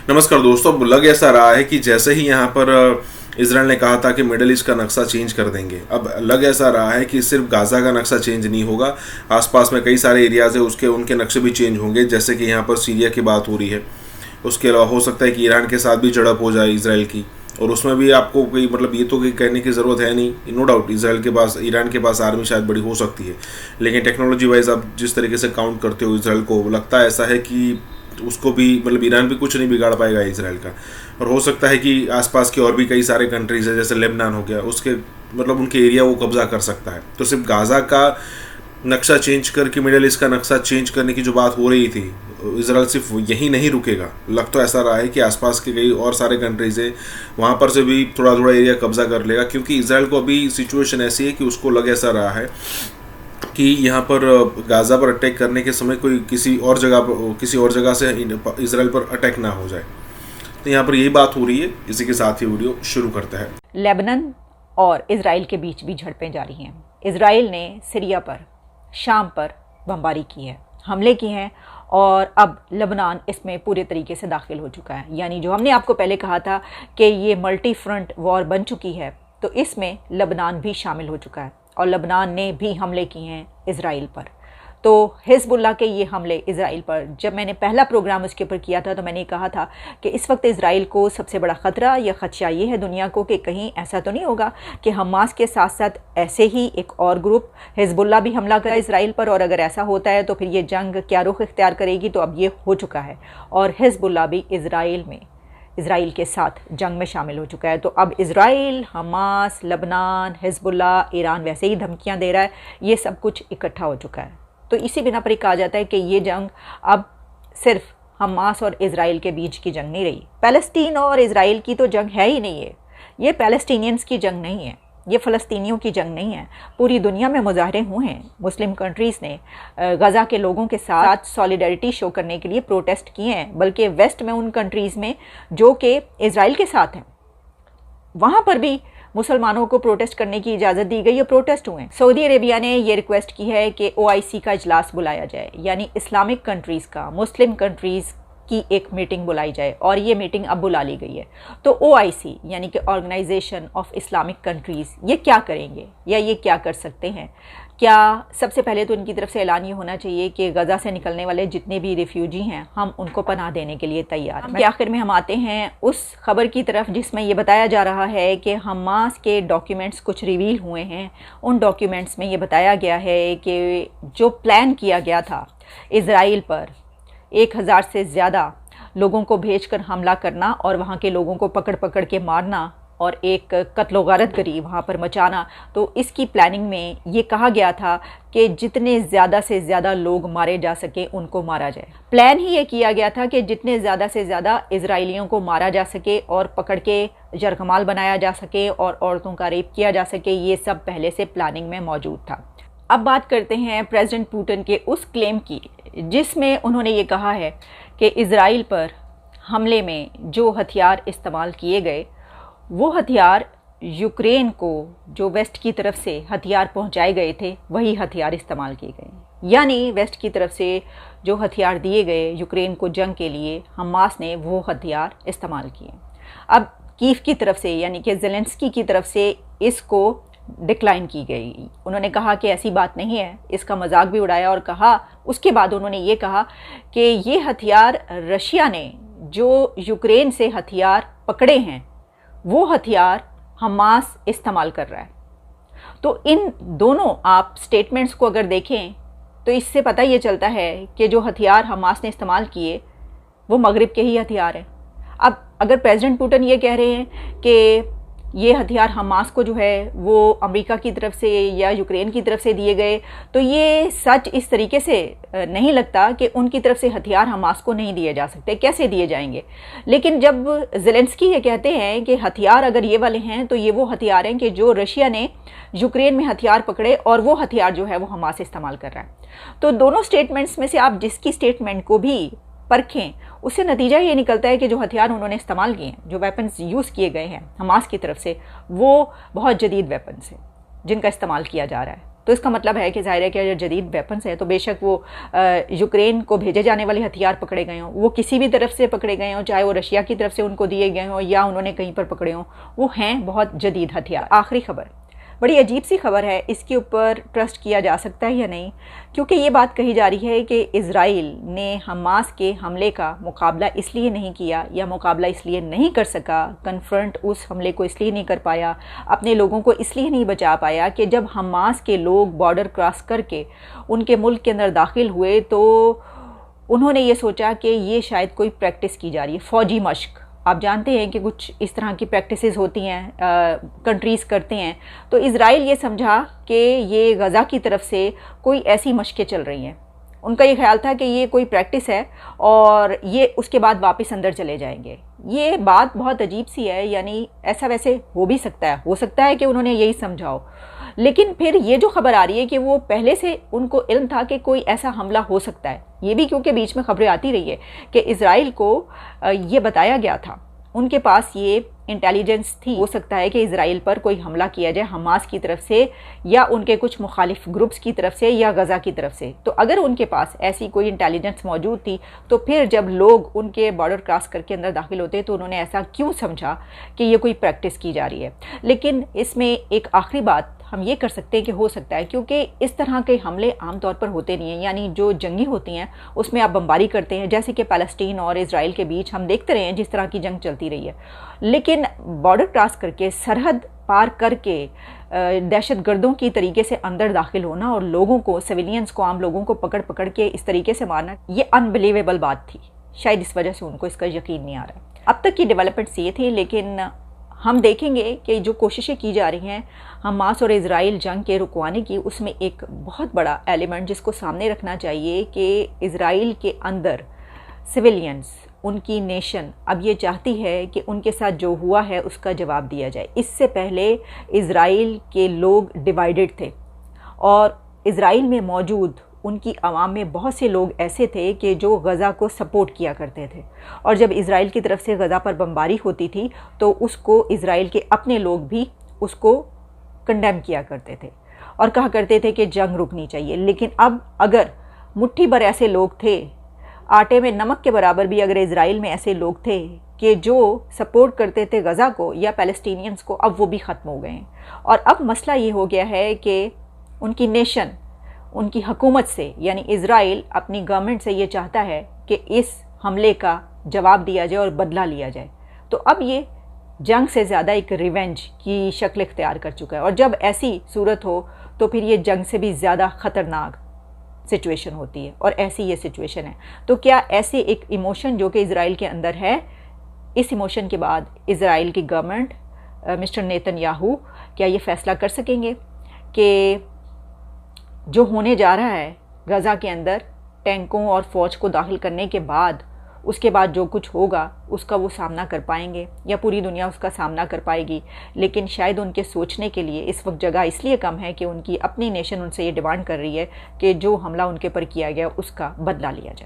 नमस्कार दोस्तों। अब लग ऐसा रहा है कि जैसे ही यहाँ पर इसराइल ने कहा था कि मिडल ईस्ट का नक्शा चेंज कर देंगे, अब लग ऐसा रहा है कि सिर्फ गाज़ा का नक्शा चेंज नहीं होगा, आसपास में कई सारे एरियाज़ है उसके उनके नक्शे भी चेंज होंगे। जैसे कि यहाँ पर सीरिया की बात हो रही है, उसके अलावा हो सकता है कि ईरान के साथ भी झड़प हो जाए इसराइल की, और उसमें भी आपको कोई मतलब ये तो कोई कहने की ज़रूरत है नहीं, नो डाउट इसराइल के पास, ईरान के पास आर्मी शायद बड़ी हो सकती है, लेकिन टेक्नोलॉजी वाइज आप जिस तरीके से काउंट करते हो इसराइल को, लगता है ऐसा है कि उसको भी मतलब ईरान भी कुछ नहीं बिगाड़ पाएगा इसराइल का। और हो सकता है कि आसपास के और भी कई सारे कंट्रीज है, जैसे लेबनान हो गया, उसके मतलब उनके एरिया वो कब्जा कर सकता है। तो सिर्फ गाज़ा का नक्शा चेंज करके मिडिल ईस्ट का नक्शा चेंज करने की जो बात हो रही थी, इसराइल सिर्फ यही नहीं रुकेगा। लग तो ऐसा रहा है कि आसपास के कई और सारे कंट्रीज है, वहाँ पर से भी थोड़ा थोड़ा एरिया कब्जा कर लेगा, क्योंकि इसराइल को अभी सिचुएशन ऐसी है कि उसको लग ऐसा रहा है कि यहाँ पर गाज़ा पर अटैक करने के समय कोई किसी और जगह से इसराइल पर अटैक ना हो जाए। तो यहाँ पर यही बात हो रही है। इसी के साथ ही वीडियो शुरू करता है। लेबनान और इसराइल के बीच भी झड़पें जारी हैं। इसराइल ने सीरिया पर, शाम पर बमबारी की है, हमले किए हैं, और अब लेबनान इसमें पूरे तरीके से दाखिल हो चुका है। यानी जो हमने आपको पहले कहा था कि ये मल्टी फ्रंट वॉर बन चुकी है, तो इसमें लेबनान भी शामिल हो चुका है और लेबनान ने भी हमले किए हैं इसराइल पर। तो हिजबुल्लाह के ये हमले इसराइल पर, जब मैंने पहला प्रोग्राम उसके ऊपर किया था तो मैंने कहा था कि इस वक्त इसराइल को सबसे बड़ा ख़तरा या खदशा ये है दुनिया को कि कहीं ऐसा तो नहीं होगा कि हमास के साथ साथ ऐसे ही एक और ग्रुप हिजबुल्लाह भी हमला करे इसराइल पर, और अगर ऐसा होता है तो फिर ये जंग क्या रुख इख्तियार करेगी। तो अब ये हो चुका है और हिजबुल्लाह भी इसराइल के साथ जंग में शामिल हो चुका है। तो अब Israel, Hamas, Lebanon, Hezbollah, Iran वैसे ही धमकियां दे रहा है, ये सब कुछ इकट्ठा हो चुका है। तो इसी बिना पर कहा जाता है कि ये जंग अब सिर्फ हमास और इसराइल के बीच की जंग नहीं रही। पैलेस्टीन और इसराइल की तो जंग है ही नहीं है, ये पैलेस्टीनियंस की जंग नहीं है, ये फ़लस्तीनियों की जंग नहीं है। पूरी दुनिया में मुजाहरे हुए हैं, मुस्लिम कंट्रीज़ ने गज़ा के लोगों के साथ सॉलिडरिटी शो करने के लिए प्रोटेस्ट किए हैं, बल्कि वेस्ट में उन कंट्रीज़ में जो कि इसराइल के साथ हैं, वहाँ पर भी मुसलमानों को प्रोटेस्ट करने की इजाज़त दी गई है, प्रोटेस्ट हुए हैं। सऊदी अरेबिया ने ये रिक्वेस्ट की है कि OIC का इजलास बुलाया जाए, यानी इस्लामिक कंट्रीज़ का, मुस्लिम कंट्रीज़ की एक मीटिंग बुलाई जाए, और ये मीटिंग अब बुला ली गई है। तो OIC यानी कि ऑर्गेनाइजेशन ऑफ इस्लामिक कंट्रीज़, ये क्या करेंगे या ये क्या कर सकते हैं? क्या सबसे पहले तो इनकी तरफ से ऐलान ये होना चाहिए कि गज़ा से निकलने वाले जितने भी रिफ्यूजी हैं, हम उनको पनाह देने के लिए तैयार हैं। आखिर में हम आते हैं उस खबर की तरफ जिसमें ये बताया जा रहा है कि हमास के डॉक्यूमेंट्स कुछ रिवील हुए हैं। उन डॉक्यूमेंट्स में ये बताया गया है कि जो प्लान किया गया था इसराइल पर 1000 से ज़्यादा लोगों को भेजकर हमला करना और वहाँ के लोगों को पकड़ पकड़ के मारना और एक कत्लो गारत गरी वहाँ पर मचाना, तो इसकी प्लानिंग में ये कहा गया था कि जितने ज़्यादा से ज़्यादा लोग मारे जा सके उनको मारा जाए। प्लान ही ये किया गया था कि जितने ज़्यादा से ज़्यादा इजराइलियों को मारा जा सके और पकड़ के जरगमाल बनाया जा सके और औरतों का रेप किया जा सके। ये सब पहले से प्लानिंग में मौजूद था। अब बात करते हैं प्रेसिडेंट पुतिन के उस क्लेम की जिसमें उन्होंने ये कहा है कि इसराइल पर हमले में जो हथियार इस्तेमाल किए गए, वो हथियार यूक्रेन को जो वेस्ट की तरफ से हथियार पहुंचाए गए थे, वही हथियार इस्तेमाल किए गए। यानी वेस्ट की तरफ से जो हथियार दिए गए यूक्रेन को जंग के लिए, हमास ने वो हथियार इस्तेमाल किए। अब कीव की तरफ से यानी कि ज़ेलेंस्की की तरफ से इसको डिक्लाइन की गई। उन्होंने कहा कि ऐसी बात नहीं है, इसका मजाक भी उड़ाया और कहा, उसके बाद उन्होंने ये कहा कि ये हथियार रशिया ने जो यूक्रेन से हथियार पकड़े हैं, वो हथियार हमास इस्तेमाल कर रहा है। तो इन दोनों आप स्टेटमेंट्स को अगर देखें तो इससे पता ये चलता है कि जो हथियार हमास ने इस्तेमाल किए वो मगरिब के ही हथियार हैं। अब अगर प्रेसिडेंट पुतिन ये कह रहे हैं कि ये हथियार हमास को जो है वो अमेरिका की तरफ से या यूक्रेन की तरफ से दिए गए, तो ये सच इस तरीके से नहीं लगता कि उनकी तरफ से हथियार हमास को नहीं दिए जा सकते, कैसे दिए जाएंगे। लेकिन जब ज़ेलेंस्की ये कहते हैं कि हथियार अगर ये वाले हैं, तो ये वो हथियार हैं कि जो रशिया ने यूक्रेन में हथियार पकड़े और वो हथियार जो है वो हमास इस्तेमाल कर रहा है। तो दोनों स्टेटमेंट्स में से आप जिसकी स्टेटमेंट को भी परखें, उससे नतीजा ये निकलता है कि जो हथियार उन्होंने इस्तेमाल किए हैं, जो वेपन्स यूज़ किए गए हैं हमास की तरफ से, वो बहुत जदीद वेपन्स हैं जिनका इस्तेमाल किया जा रहा है। तो इसका मतलब है कि ज़ाहिर है कि अगर जदीद वेपन्स हैं तो बेशक वो यूक्रेन को भेजे जाने वाले हथियार पकड़े गए हों, वो किसी भी तरफ से पकड़े गए हों, चाहे वो रशिया की तरफ से उनको दिए गए हों या उन्होंने कहीं पर पकड़े हों, वो हैं बहुत जदीद हथियार। आखिरी खबर बड़ी अजीब सी खबर है, इसके ऊपर ट्रस्ट किया जा सकता है या नहीं, क्योंकि ये बात कही जा रही है कि इज़राइल ने हमास के हमले का मुकाबला इसलिए नहीं किया या मुकाबला इसलिए नहीं कर सका, कन्फ्रंट उस हमले को इसलिए नहीं कर पाया, अपने लोगों को इसलिए नहीं बचा पाया कि जब हमास के लोग बॉर्डर क्रॉस करके उनके मुल्क के अंदर दाखिल हुए तो उन्होंने ये सोचा कि ये शायद कोई प्रैक्टिस की जा रही है, फ़ौजी मश्क। आप जानते हैं कि कुछ इस तरह की प्रैक्टिसेस होती हैं, कंट्रीज़ करते हैं। तो इज़राइल ये समझा कि ये गज़ा की तरफ से कोई ऐसी मशक़ें चल रही हैं। उनका ये ख्याल था कि ये कोई प्रैक्टिस है और ये उसके बाद वापस अंदर चले जाएंगे। ये बात बहुत अजीब सी है, यानी ऐसा वैसे हो भी सकता है, हो सकता है कि उन्होंने यही समझा हो, लेकिन फिर ये जो खबर आ रही है कि वो पहले से उनको इल्म था कि कोई ऐसा हमला हो सकता है, ये भी क्योंकि बीच में खबरें आती रही है कि इज़राइल को ये बताया गया था, उनके पास ये इंटेलिजेंस थी, हो सकता है कि इज़राइल पर कोई हमला किया जाए हमास की तरफ से या उनके कुछ मुखालिफ ग्रुप्स की तरफ से या गज़ा की तरफ से। तो अगर उनके पास ऐसी कोई इंटेलिजेंस मौजूद थी तो फिर जब लोग उनके बॉर्डर क्रॉस करके अंदर दाखिल होते तो उन्होंने ऐसा क्यों समझा कि ये कोई प्रैक्टिस की जा रही है। लेकिन इसमें एक आखिरी बात हम ये कर सकते हैं कि हो सकता है, क्योंकि इस तरह के हमले आमतौर पर होते नहीं हैं, यानी जो जंगी होती हैं उसमें आप बमबारी करते हैं, जैसे कि फ़लस्तीन और इज़राइल के बीच हम देखते रहे हैं जिस तरह की जंग चलती रही है। लेकिन बॉर्डर क्रॉस करके, सरहद पार करके दहशत गर्दों की तरीके से अंदर दाखिल होना और लोगों को, सिविलियंस को, आम लोगों को पकड़ पकड़ के इस तरीके से मारना, ये अनबिलीवेबल बात थी। शायद इस वजह से उनको इसका यकीन नहीं आ रहा। अब तक की डेवलपमेंट्स ये थी, लेकिन हम देखेंगे कि जो कोशिशें की जा रही हैं हमास और इज़राइल जंग के रुकवाने की, उसमें एक बहुत बड़ा एलिमेंट जिसको सामने रखना चाहिए कि इज़राइल के अंदर सिविलियंस, उनकी नेशन अब ये चाहती है कि उनके साथ जो हुआ है उसका जवाब दिया जाए। इससे पहले इज़राइल के लोग डिवाइडेड थे और इज़राइल में मौजूद उनकी आवाम में बहुत से लोग ऐसे थे कि जो गज़ा को सपोर्ट किया करते थे, और जब इज़राइल की तरफ से गज़ा पर बमबारी होती थी तो उसको इज़राइल के अपने लोग भी उसको कंडेम किया करते थे और कहा करते थे कि जंग रुकनी चाहिए। लेकिन अब अगर मुट्ठी भर ऐसे लोग थे, आटे में नमक के बराबर भी अगर इज़राइल में ऐसे लोग थे कि जो सपोर्ट करते थे गज़ा को या पैलेस्टीनियंस को, अब वो भी ख़त्म हो गए हैं। और अब मसला ये हो गया है कि उनकी नेशन, उनकी हुकूमत से, यानी इज़राइल अपनी गवर्नमेंट से ये चाहता है कि इस हमले का जवाब दिया जाए और बदला लिया जाए। तो अब ये जंग से ज़्यादा एक रिवेंज की शक्ल इख्तियार कर चुका है, और जब ऐसी सूरत हो तो फिर ये जंग से भी ज़्यादा ख़तरनाक सिचुएशन होती है, और ऐसी ये सिचुएशन है। तो क्या ऐसे एक इमोशन जो कि इज़राइल के अंदर है, इस इमोशन के बाद इज़राइल की गवर्नमेंट, मिस्टर नेतन्याहू, क्या ये फ़ैसला कर सकेंगे कि जो होने जा रहा है गज़ा के अंदर टैंकों और फ़ौज को दाखिल करने के बाद, उसके बाद जो कुछ होगा उसका वो सामना कर पाएंगे या पूरी दुनिया उसका सामना कर पाएगी। लेकिन शायद उनके सोचने के लिए इस वक्त जगह इसलिए कम है कि उनकी अपनी नेशन उनसे ये डिमांड कर रही है कि जो हमला उनके पर किया गया उसका बदला लिया जाए।